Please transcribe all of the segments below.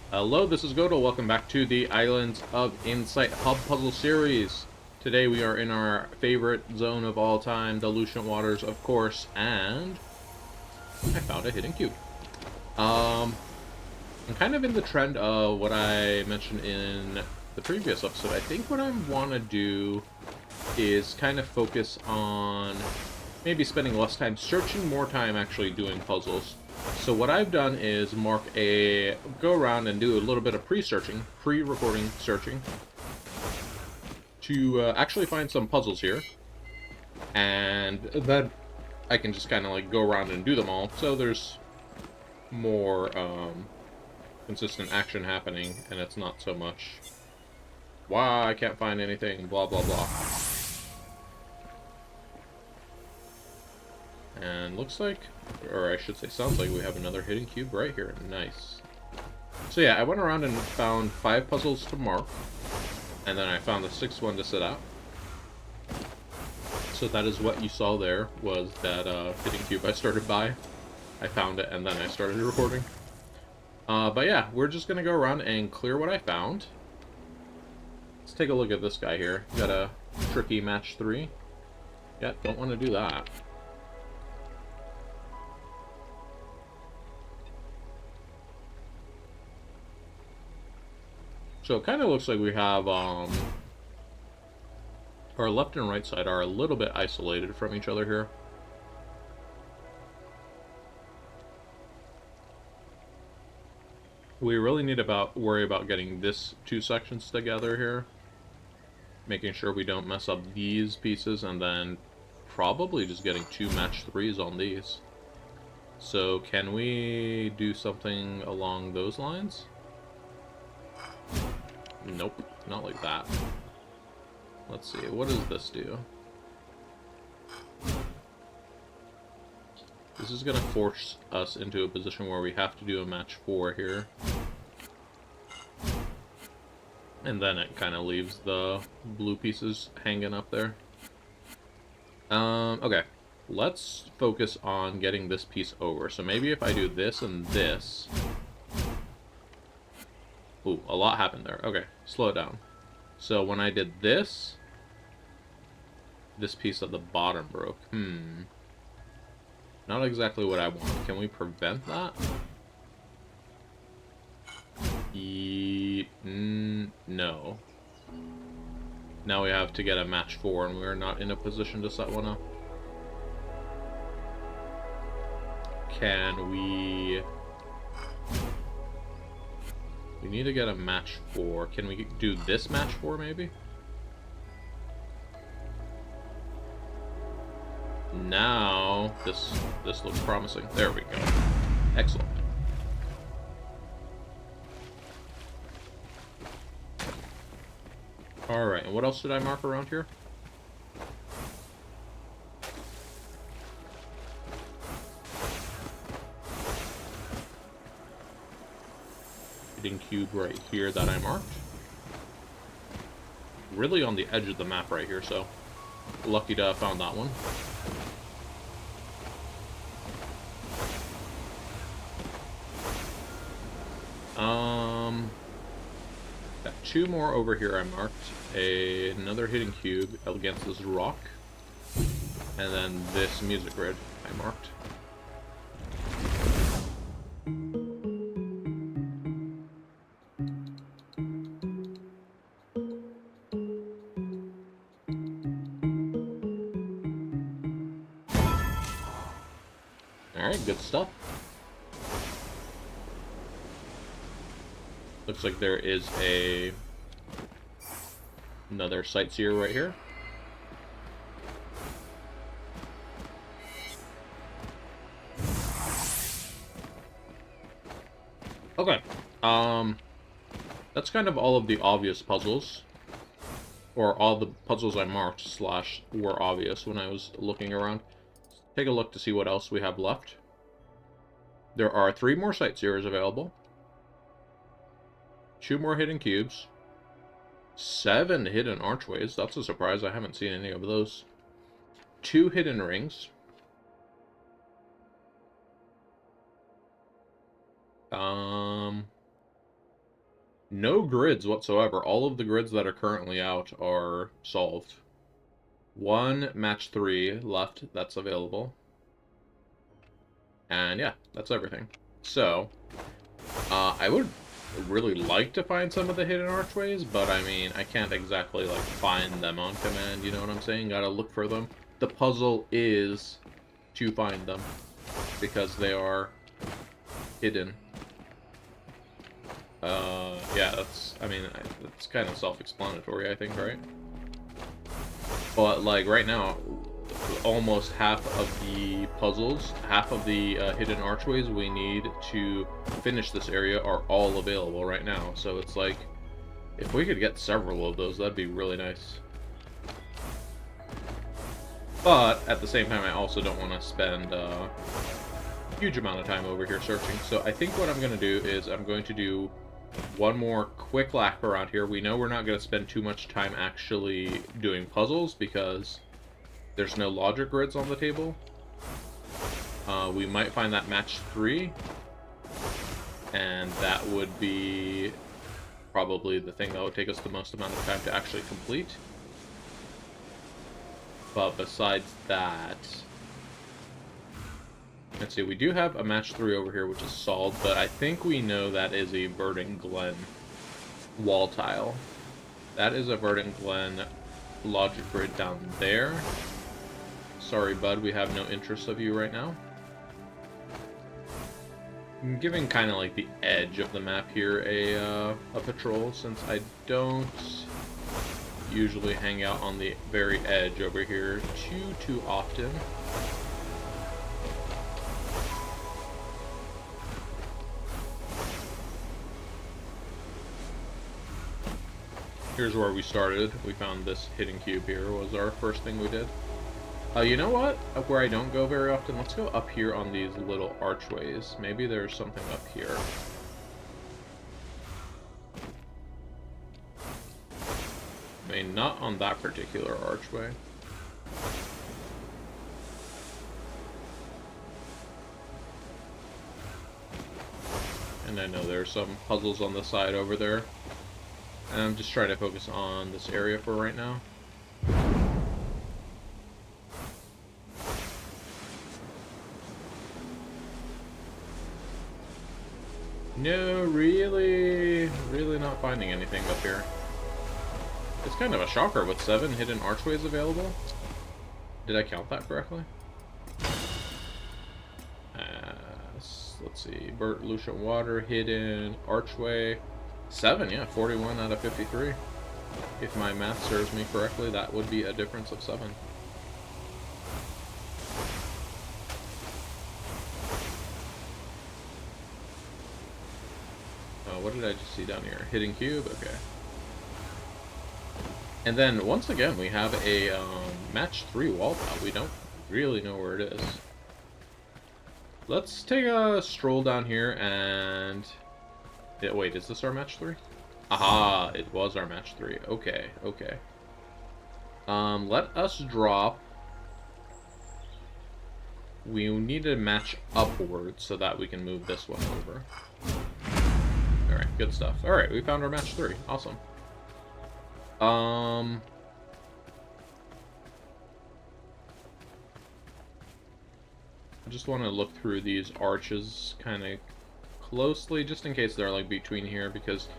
Hello, this is Godel. Welcome back to the Islands of Insight Hub Puzzle Series. Today we are in our favorite zone of all time, the Lucent Waters, of course, and I found a hidden cube. I'm kind of in the trend of what I mentioned in the previous episode. I think what I want to do is kind of focus on maybe spending less time searching, more time actually doing puzzles. So what I've done is go around and do a little bit of pre-searching, pre-recording searching, to actually find some puzzles here. And then I can just kind of like go around and do them all. So there's more consistent action happening, and it's not so much, wow, I can't find anything, blah, blah, blah. And looks like, or I should say sounds like, we have another hidden cube right here. Nice. So yeah, I went around and found 5 puzzles to mark, and then I found the 6th one to sit out. So that is what you saw there, was that hidden cube I started by. I found it, and then I started recording. But yeah, we're just going to go around and clear what I found. Let's take a look at this guy here. Got a tricky match 3. Yeah, don't want to do that. So it kind of looks like we have, our left and right side are a little bit isolated from each other here. We really need to worry about getting this 2 sections together here. Making sure we don't mess up these pieces, and then probably just getting 2 match 3s on these. So can we do something along those lines? Nope, not like that. Let's see, what does this do? This is going to force us into a position where we have to do a match 4 here. And then it kind of leaves the blue pieces hanging up there. Okay. Let's focus on getting this piece over. So maybe if I do this and this... Ooh, a lot happened there. Okay, slow it down. So when I did this... This piece at the bottom broke. Not exactly what I want. Can we prevent that? No. Now we have to get a match 4, and we're not in a position to set one up. Can we... We need to get a match 4. Can we do this match 4, maybe? Now, this looks promising. There we go. Excellent. Alright, and what else did I mark around here? Hidden cube right here that I marked. Really on the edge of the map right here, so lucky to have found that one. Got 2 more over here I marked. Another hidden cube against this rock. And then this music grid I marked. Alright, good stuff. Looks like there is another sightseer right here. Okay. That's kind of all of the obvious puzzles. Or all the puzzles I marked / were obvious when I was looking around. Take a look to see what else we have left. There are 3 more sightseers available. 2 more hidden cubes. 7 hidden archways. That's a surprise. I haven't seen any of those. 2 hidden rings. No grids whatsoever. All of the grids that are currently out are solved. One match 3 left that's available. And yeah, that's everything. So, I would really like to find some of the hidden archways, but I mean, I can't exactly, like, find them on command, you know what I'm saying? Gotta look for them. The puzzle is to find them, because they are hidden. Yeah, that's, I mean, that's kind of self-explanatory, I think, right? But, like, right now, almost half of the puzzles, half of the hidden archways we need to finish this area are all available right now. So it's like, if we could get several of those, that'd be really nice. But, at the same time, I also don't want to spend a huge amount of time over here searching. So I think what I'm going to do is I'm going to do one more quick lap around here. We know we're not going to spend too much time actually doing puzzles because there's no logic grids on the table. We might find that match 3, and that would be probably the thing that would take us the most amount of time to actually complete. But besides that, let's see, we do have a match 3 over here, which is solved, but I think we know that is a Verdant Glen wall tile. That is a Verdant Glen logic grid down there. Sorry, bud, we have no interest of you right now. I'm giving kind of like the edge of the map here a patrol, since I don't usually hang out on the very edge over here too often. Here's where we started. We found this hidden cube here, was our first thing we did. You know what? Up where I don't go very often, let's go up here on these little archways. Maybe there's something up here. I mean, not on that particular archway. And I know there's some puzzles on the side over there. And I'm just trying to focus on this area for right now. No, really not finding anything up here. It's kind of a shocker with 7 hidden archways available. Did I count that correctly? Let's see. Lucent water, hidden archway. 7, yeah, 41 out of 53. If my math serves me correctly, that would be a difference of 7. What did I just see down here? Hidden cube? Okay. And then, once again, we have a match 3 wall tile. We don't really know where it is. Let's take a stroll down here and... Yeah, wait, is this our match 3? Aha, it was our match 3. Okay, okay. Let us drop... We need to match upwards so that we can move this one over. Alright, good stuff. Alright, we found our match 3. Awesome. I just want to look through these arches kind of closely, just in case they're, like, between here, because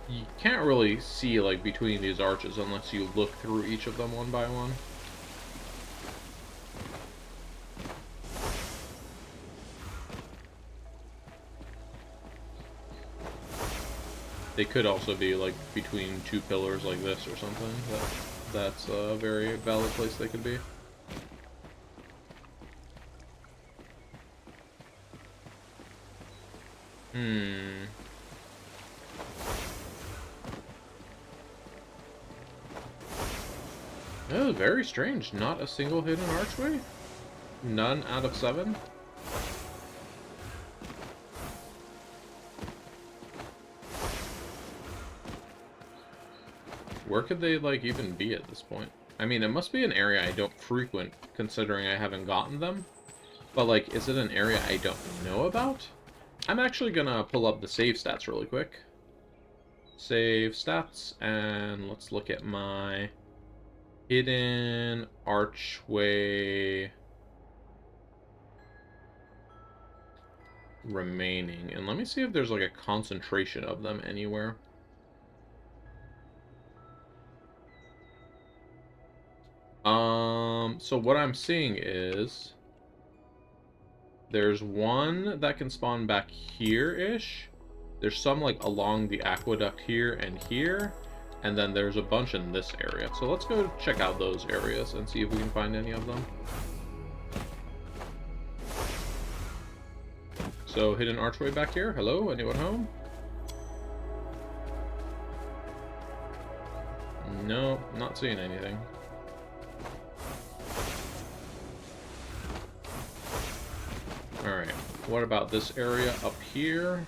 you can't really see, like, between these arches unless you look through each of them one by one. They could also be, like, between 2 pillars like this or something. That's a very valid place they could be. Oh, very strange. Not a single hidden archway? None out of 7? Where could they, like, even be at this point? I mean, it must be an area I don't frequent, considering I haven't gotten them. But, like, is it an area I don't know about? I'm actually gonna pull up the save stats really quick. Save stats, and let's look at my hidden archway remaining. And let me see if there's like a concentration of them anywhere. So what I'm seeing is there's one that can spawn back here-ish. There's some like along the aqueduct here, and then there's a bunch in this area. So let's go check out those areas and see if we can find any of them. So hidden archway back here. Hello, anyone home? No, not seeing anything. Alright, what about this area up here?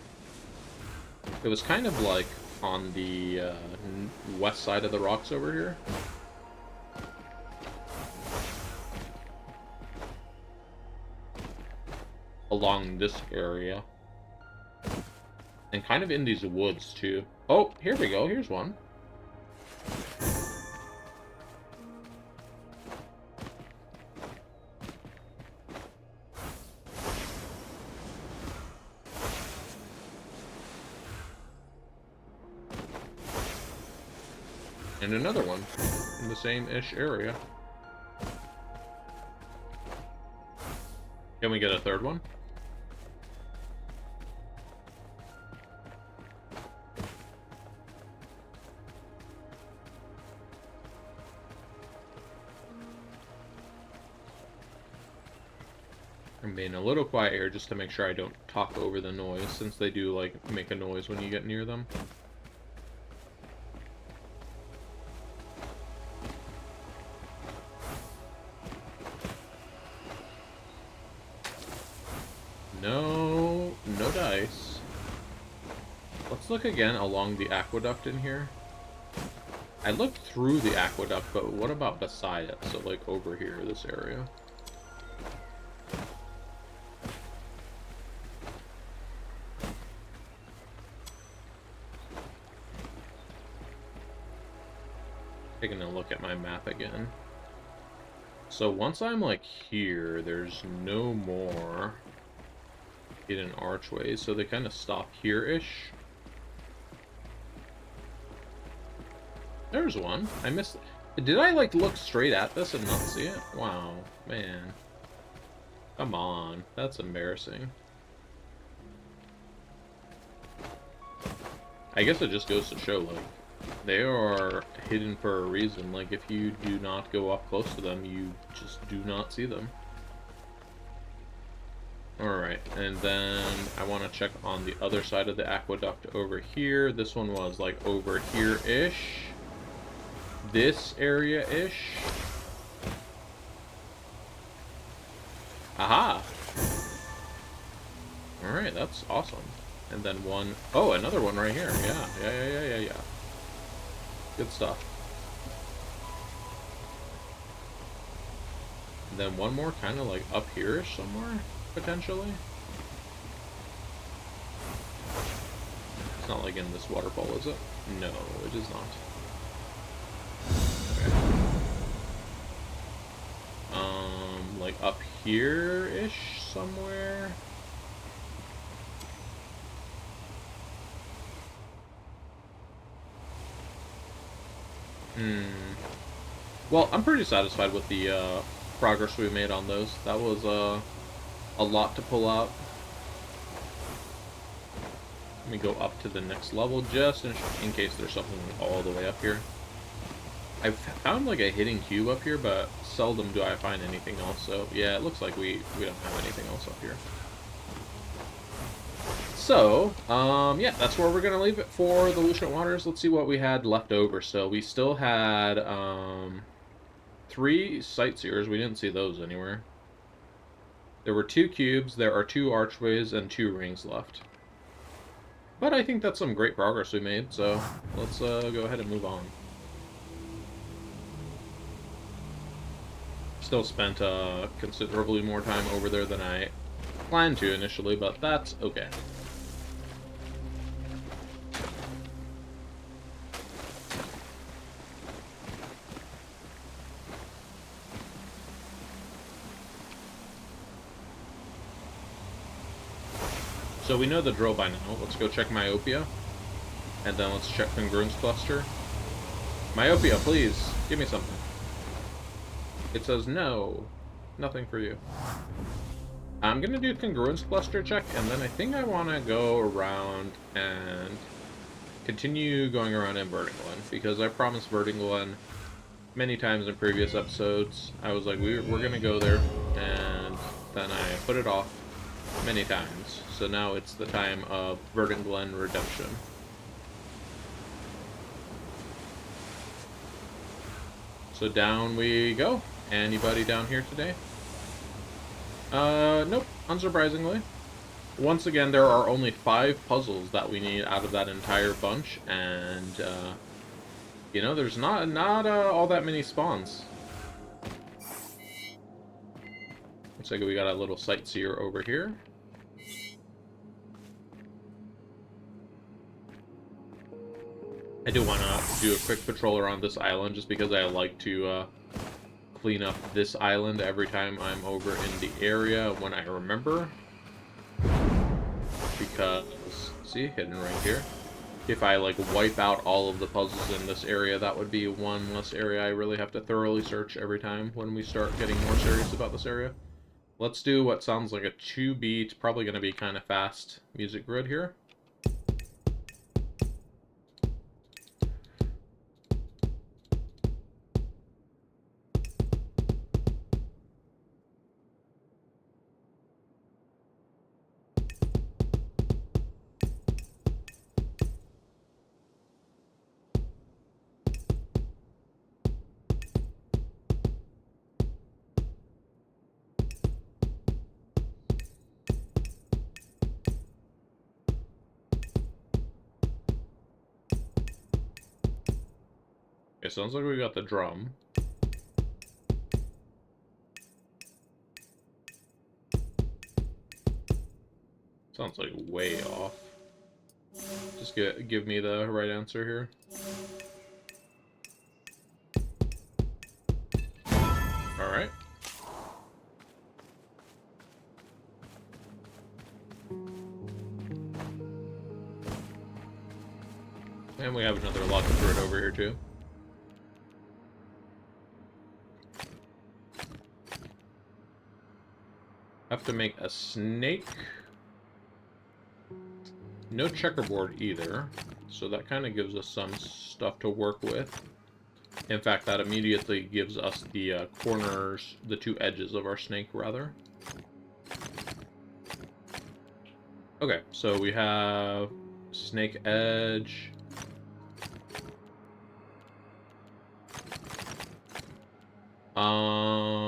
It was kind of like on the west side of the rocks over here. Along this area. And kind of in these woods, too. Oh, here we go. Here's one. And another one in the same-ish area. Can we get a third one? I'm being a little quiet here just to make sure I don't talk over the noise, since they do, like, make a noise when you get near them. No dice. Let's look again along the aqueduct in here. I looked through the aqueduct, but what about beside it? So, like, over here, this area. Taking a look at my map again. So once I'm, like, here, there's no more hidden archways, so they kind of stop here-ish. There's one. I missed it. Did I, like, look straight at this and not see it? Wow, man. Come on. That's embarrassing. I guess it just goes to show, like, they are hidden for a reason. Like, if you do not go up close to them, you just do not see them. Alright, and then I want to check on the other side of the aqueduct over here. This one was, like, over here-ish. This area-ish. Aha! Alright, that's awesome. And then one... Oh, another one right here. Yeah. Good stuff. And then one more kind of like up here-ish somewhere, potentially. It's not like in this waterfall, is it? No, it is not. Okay. Like up here-ish somewhere. Well, I'm pretty satisfied with the progress we made on those. That was a lot to pull out. Let me go up to the next level just in case there's something all the way up here. I've found like a hidden cube up here, but seldom do I find anything else. So yeah, it looks like we don't have anything else up here. So, yeah, that's where we're going to leave it for the Lucent Waters. Let's see what we had left over. So, we still had 3 sightseers. We didn't see those anywhere. There were 2 cubes, there are 2 archways, and 2 rings left. But I think that's some great progress we made, so let's go ahead and move on. Still spent considerably more time over there than I planned to initially, but that's okay. So we know the drill by now. Let's go check Myopia. And then let's check Congruence Cluster. Myopia, please, give me something. It says no. Nothing for you. I'm gonna do Congruence Cluster check, and then I think I want to go around and continue going around in Vertingland, because I promised Vertingland many times in previous episodes. I was like, we're gonna go there, and then I put it off many times. So now it's the time of Vertingland Redemption. So down we go. Anybody down here today? Nope, unsurprisingly. Once again, there are only 5 puzzles that we need out of that entire bunch, and, you know, there's not all that many spawns. Looks like we got a little sightseer over here. I do want to do a quick patrol around this island, just because I like to, clean up this island every time I'm over in the area when I remember. Because, see, hidden right here. If I, like, wipe out all of the puzzles in this area, that would be one less area I really have to thoroughly search every time when we start getting more serious about this area. Let's do what sounds like a 2-beat, probably going to be kind of fast music grid here. It sounds like we got the drum. Sounds like way off. Just give me the right answer here. Alright. And we have another lock of fruit over here too. Have to make a snake. No checkerboard either, so that kind of gives us some stuff to work with. In fact, that immediately gives us the corners, the 2 edges of our snake, rather. Okay, so we have snake edge.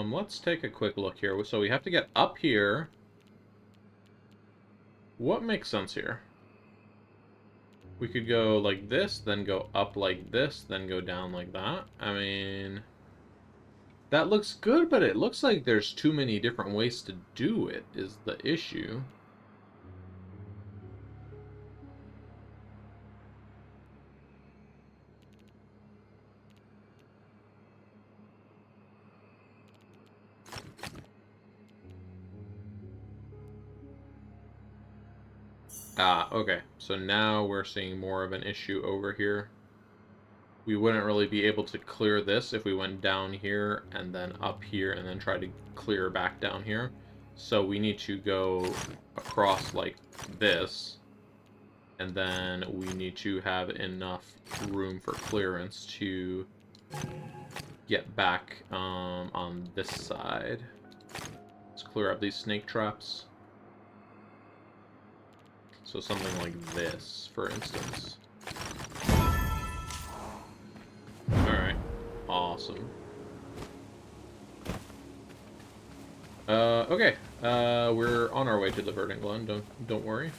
Let's take a quick look here. So we have to get up here. What makes sense here? We could go like this, then go up like this, then go down like that. I mean, that looks good, but it looks like there's too many different ways to do it, is the issue. Ah, okay. So now we're seeing more of an issue over here. We wouldn't really be able to clear this if we went down here and then up here and then try to clear back down here. So we need to go across like this. And then we need to have enough room for clearance to get back on this side. Let's clear up these snake traps. So something like this, for instance. Alright. Awesome. Okay. We're on our way to the Vertingland, don't worry.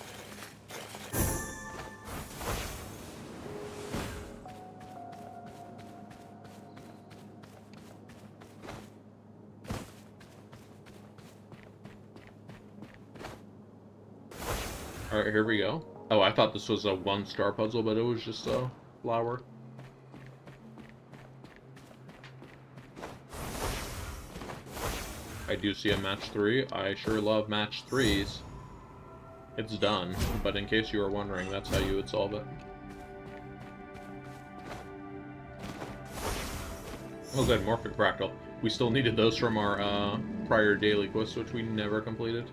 Alright, here we go. Oh, I thought this was a 1-star puzzle, but it was just a flower. I do see a match 3. I sure love match 3s. It's done, but in case you were wondering, that's how you would solve it. Oh good, Morphic Fractal. We still needed those from our prior daily quest, which we never completed.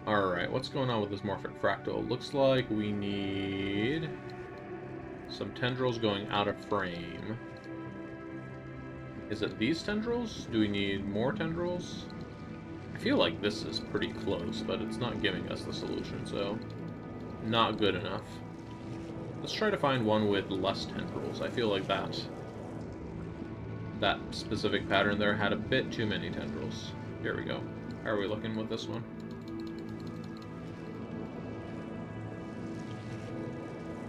Alright, what's going on with this Morphic Fractal? Looks like we need some tendrils going out of frame. Is it these tendrils? Do we need more tendrils? I feel like this is pretty close, but it's not giving us the solution, so not good enough. Let's try to find one with less tendrils. I feel like that specific pattern there had a bit too many tendrils. Here we go. How are we looking with this one?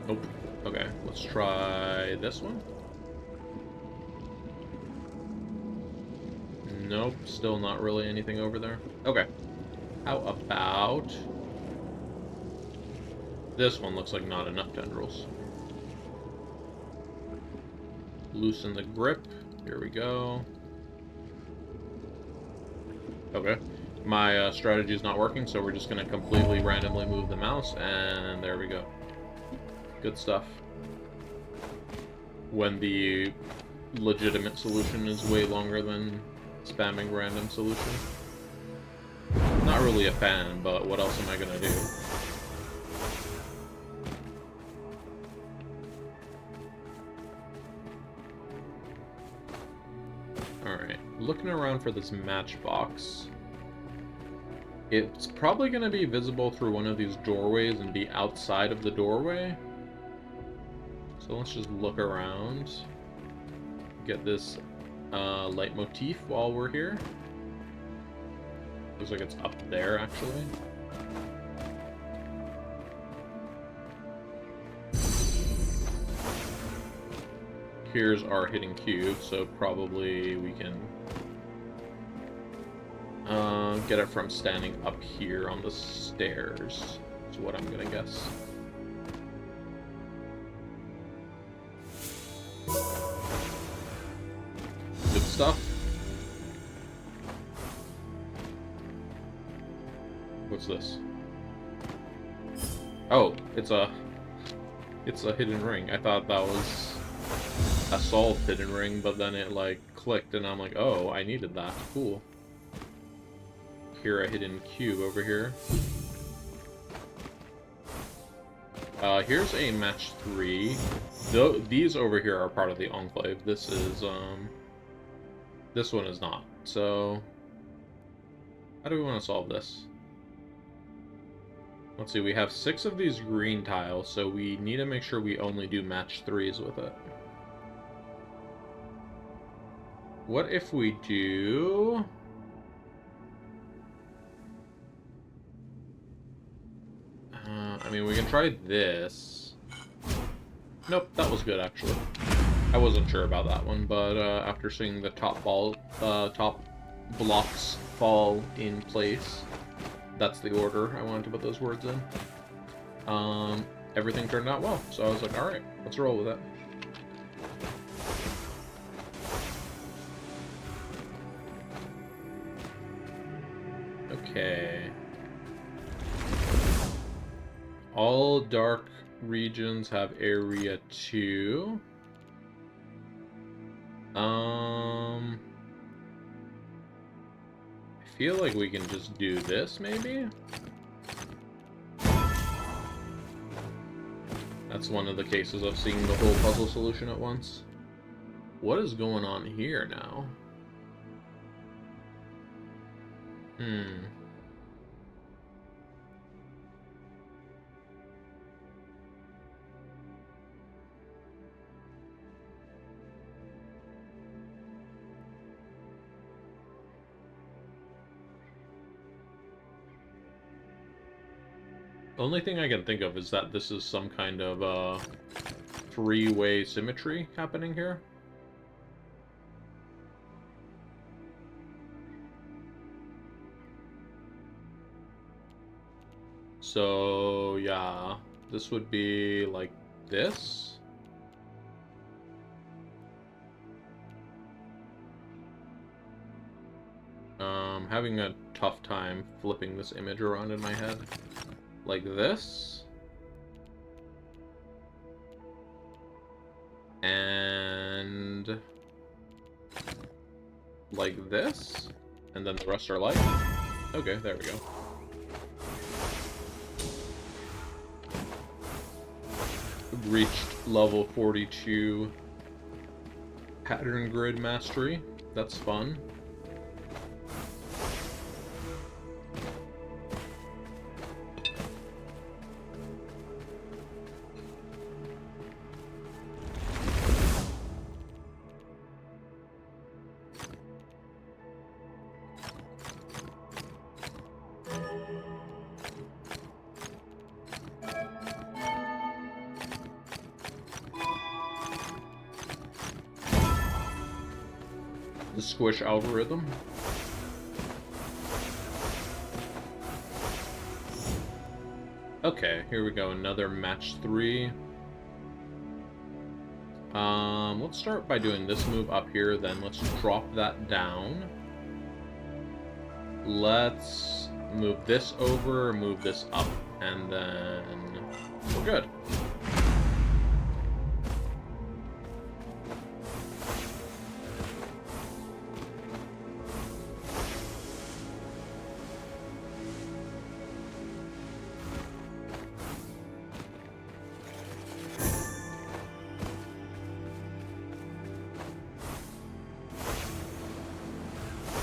Nope. Okay, let's try this one. Nope, still not really anything over there. Okay. How about... this one looks like not enough tendrils. Loosen the grip. Here we go. Okay. My strategy is not working, so we're just going to completely randomly move the mouse, and there we go. Good stuff. When the legitimate solution is way longer than spamming random solution. Not really a fan, but what else am I going to do? Alright, looking around for this matchbox. It's probably going to be visible through one of these doorways and be outside of the doorway. So let's just look around. Get this leitmotif while we're here. Looks like it's up there, actually. Here's our hidden cube, so probably we can get it from standing up here on the stairs, is what I'm gonna guess. Good stuff. What's this? Oh, it's a hidden ring. I thought that was a solved hidden ring, but then it like clicked and I'm like, oh, I needed that. Cool. Here, a hidden cube over here. Here's a match 3. These over here are part of the Enclave. This one is not. So, how do we want to solve this? Let's see, we have 6 of these green tiles, so we need to make sure we only do match 3s with it. What if we do... I mean, we can try this. Nope, that was good, actually. I wasn't sure about that one, but after seeing the top blocks fall in place, that's the order I wanted to put those words in. Everything turned out well, so I was like, alright, let's roll with it. Okay. All dark regions have area 2. I feel like we can just do this, maybe? That's one of the cases of seeing the whole puzzle solution at once. What is going on here now? Only thing I can think of is that this is some kind of three-way symmetry happening here. So, yeah, this would be like this. Having a tough time flipping this image around in my head. Like this. And like this. And then the rest are like. Okay, there we go. Reached level 42 pattern grid mastery. That's fun. The squish algorithm. Okay, here we go. Another match 3. Let's start by doing this move up here, then let's drop that down. Let's move this over, move this up, and then we're good.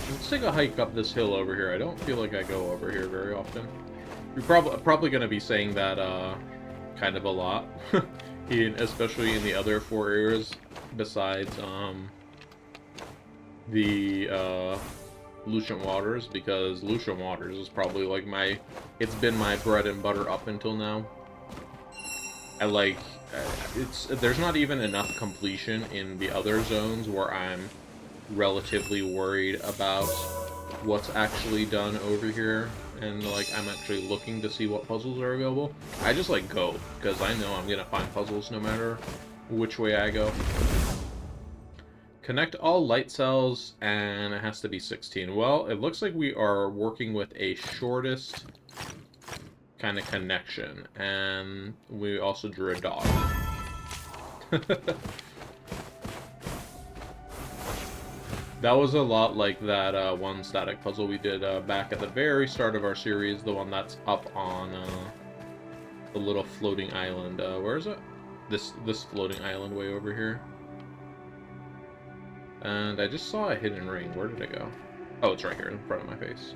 Let's take a hike up this hill over here. I don't feel like I go over here very often. You're probably going to be saying that kind of a lot, especially in the other 4 areas besides the Lucent Waters, because Lucent Waters is probably like it's been my bread and butter up until now. There's not even enough completion in the other zones where I'm relatively worried about what's actually done over here, and like I'm actually looking to see what puzzles are available. I just like go because I know I'm gonna find puzzles no matter which way I go. Connect all light cells, and it has to be 16. Well, it looks like we are working with a shortest kind of connection, and we also drew a dog. That was a lot like that one static puzzle we did back at the very start of our series, the one that's up on the little floating island. Where is it? This floating island way over here. And I just saw a hidden ring. Where did it go? Oh, it's right here in front of my face.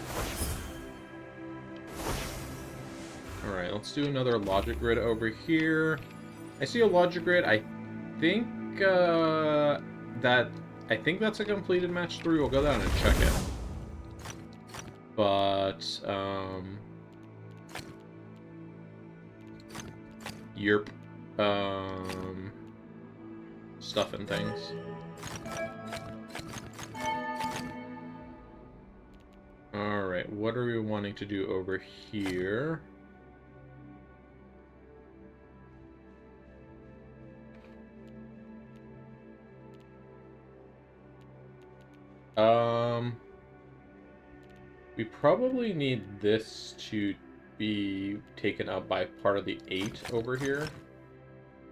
Alright, let's do another logic grid over here. I see a logic grid. I think that's a completed match 3. We'll go down and check it. But, yerp. Stuff and things. Alright, what are we wanting to do over here? We probably need this to be taken up by part of the 8 over here,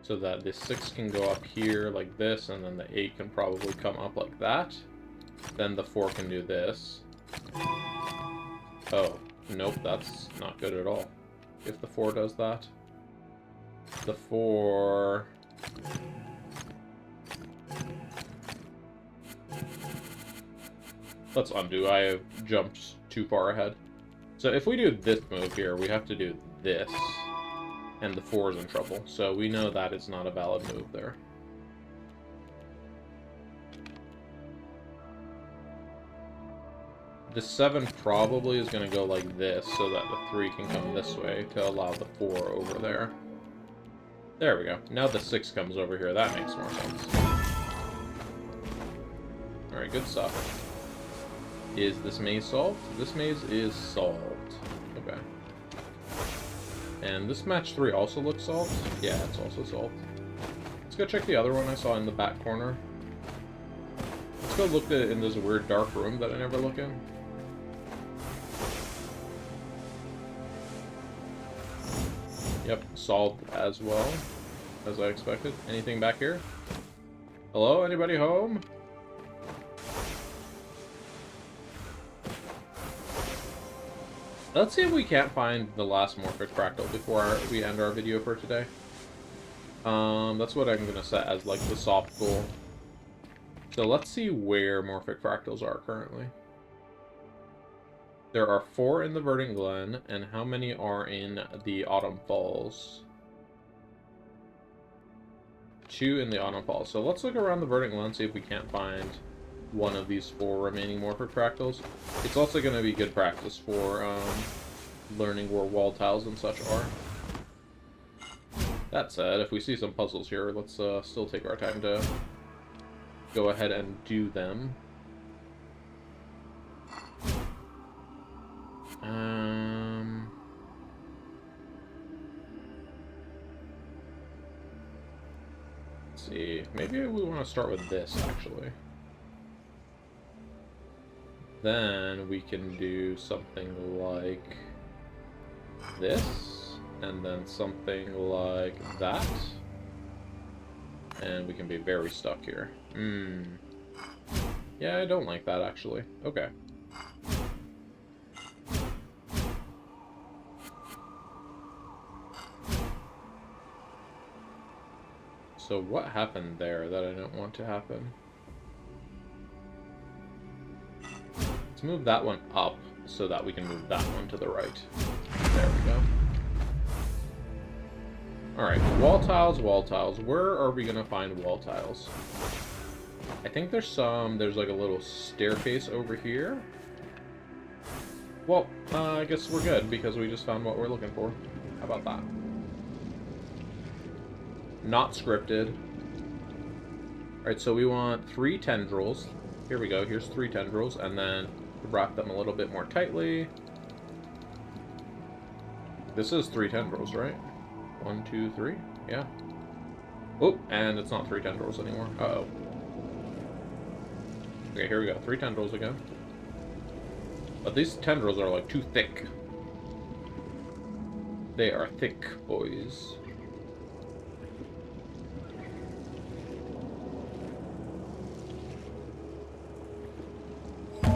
so that the 6 can go up here like this, and then the 8 can probably come up like that. Then the 4 can do this. Oh, nope, that's not good at all. If the 4 does that. The 4... Let's undo. I have jumped too far ahead. So if we do this move here, we have to do this. And the 4 is in trouble. So we know that is not a valid move there. The 7 probably is going to go like this, so that the 3 can come this way to allow the 4 over there. There we go. Now the 6 comes over here. That makes more sense. Alright, good stuff. Is this maze solved? This maze is solved. Okay. And this match 3 also looks solved? Yeah, it's also solved. Let's go check the other one I saw in the back corner. Let's go look in this weird dark room that I never look in. Yep, solved as well, as I expected. Anything back here? Hello, anybody home? Let's see if we can't find the last Morphic Fractal before we end our video for today. That's what I'm gonna set as, like, the soft goal. So let's see where Morphic Fractals are currently. There are 4 in the Verdant Glen, and how many are in the Autumn Falls? 2 in the Autumn Falls. So let's look around the Verdant Glen, see if we can't find one of these 4 remaining Morphic Fractals. It's also going to be good practice for learning where wall tiles and such are. That said, if we see some puzzles here, let's still take our time to go ahead and do them. Let's see. Maybe we want to start with this, actually. Then we can do something like this, and then something like that. And we can be very stuck here. Yeah, I don't like that, actually. Okay. So what happened there that I don't want to happen? Let's move that one up so that we can move that one to the right. There we go. Alright, wall tiles, wall tiles. Where are we gonna find wall tiles? I think there's like a little staircase over here. Well, I guess we're good because we just found what we're looking for. How about that? Not scripted. Alright, so we want 3 tendrils. Here we go, here's 3 tendrils, and then wrap them a little bit more tightly. This is 3 tendrils, right? 1, 2, 3? Yeah. Oh, and it's not 3 tendrils anymore. Uh-oh. Okay, here we go. 3 tendrils again. But these tendrils are, like, too thick. They are thick, boys.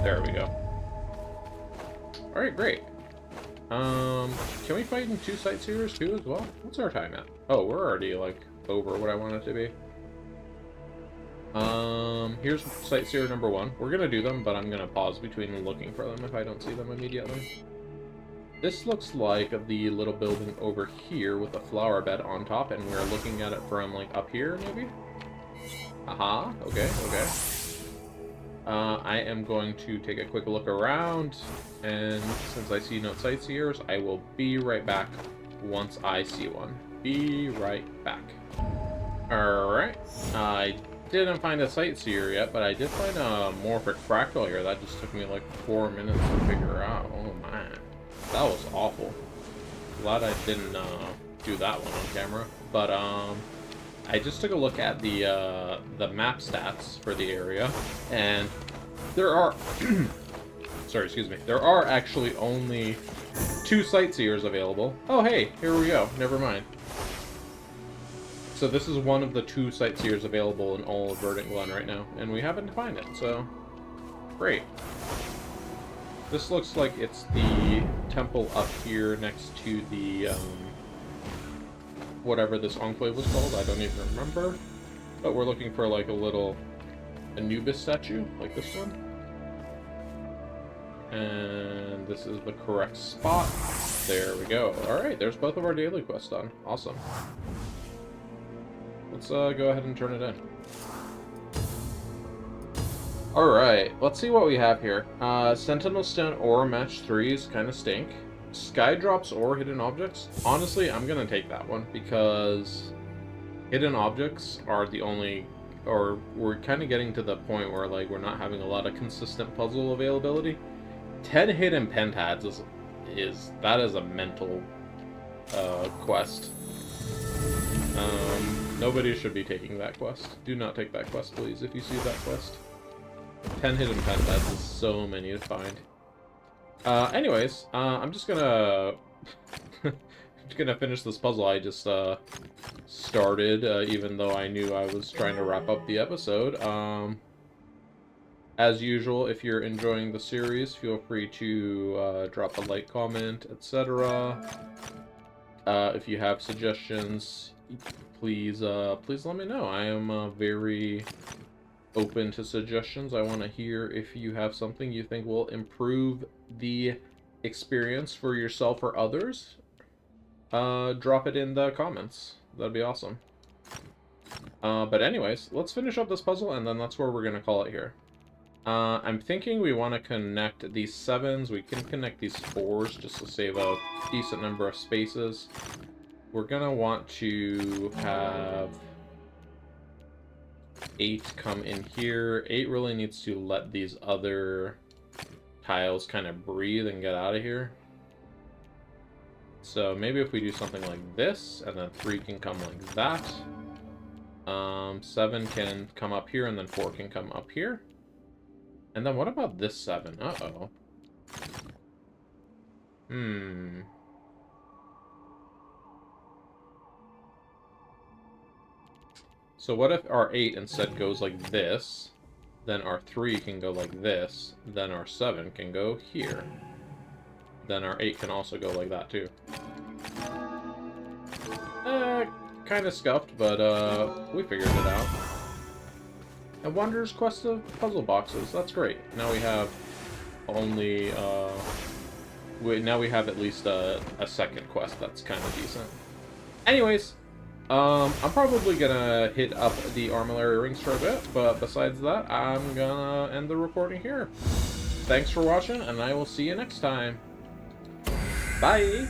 There we go. Alright, great. Can we fight in 2 sightseers too as well? What's our time at? Oh, we're already, like, over what I want it to be. Here's sightseer number 1. We're gonna do them, but I'm gonna pause between looking for them if I don't see them immediately. This looks like the little building over here with a flower bed on top, and we're looking at it from, like, up here, maybe? Aha, okay, okay. I am going to take a quick look around, and since I see no sightseers, I will be right back once I see one. Be right back. Alright, I didn't find a sightseer yet, but I did find a Morphic Fractal here. That just took me like 4 minutes to figure out. Oh man, that was awful. Glad I didn't do that one on camera. But I just took a look at the map stats for the area, and there are sorry, excuse me. There are actually only 2 sightseers available. Oh hey, here we go. Never mind. So this is one of the 2 sightseers available in all of Verdant Glen right now, and we happen to find it. So great. This looks like it's the temple up here next to the whatever this enclave was called, I don't even remember. But we're looking for like a little Anubis statue, like this one. And this is the correct spot. There we go. Alright, there's both of our daily quests done. Awesome. Let's go ahead and turn it in. Alright, let's see what we have here. Sentinel Stone ore match 3s kind of stink. Sky drops or hidden objects. Honestly, I'm gonna take that one because hidden objects are the only, or we're kind of getting to the point where like we're not having a lot of consistent puzzle availability. 10 hidden pentads is a mental quest. Nobody should be taking that quest. Do not take that quest, please, if you see that quest. 10 hidden pentads is so many to find. Anyways, I'm just gonna gonna finish this puzzle I just started, even though I knew I was trying to wrap up the episode. As usual, if you're enjoying the series, feel free to drop a like, comment, etc. If you have suggestions, please let me know. I am very open to suggestions. I want to hear if you have something you think will improve the experience for yourself or others. Drop it in the comments. That'd be awesome. But anyways, let's finish up this puzzle, and then that's where we're gonna call it here. I'm thinking we want to connect these 7s. We can connect these 4s just to save a decent number of spaces. We're gonna want to have 8 come in here. 8 really needs to let these other tiles kind of breathe and get out of here. So maybe if we do something like this, and then 3 can come like that. 7 can come up here, and then 4 can come up here. And then what about this 7? Uh-oh. So what if our 8 instead goes like this, then our 3 can go like this, then our 7 can go here. Then our 8 can also go like that too. Kind of scuffed, but we figured it out. A Wanderer's Quest of Puzzle Boxes. That's great. Now we have only, now we have at least a second quest that's kind of decent. Anyways, I'm probably gonna hit up the Armillary Rings for a bit, but besides that, I'm gonna end the recording here. Thanks for watching, and I will see you next time. Bye!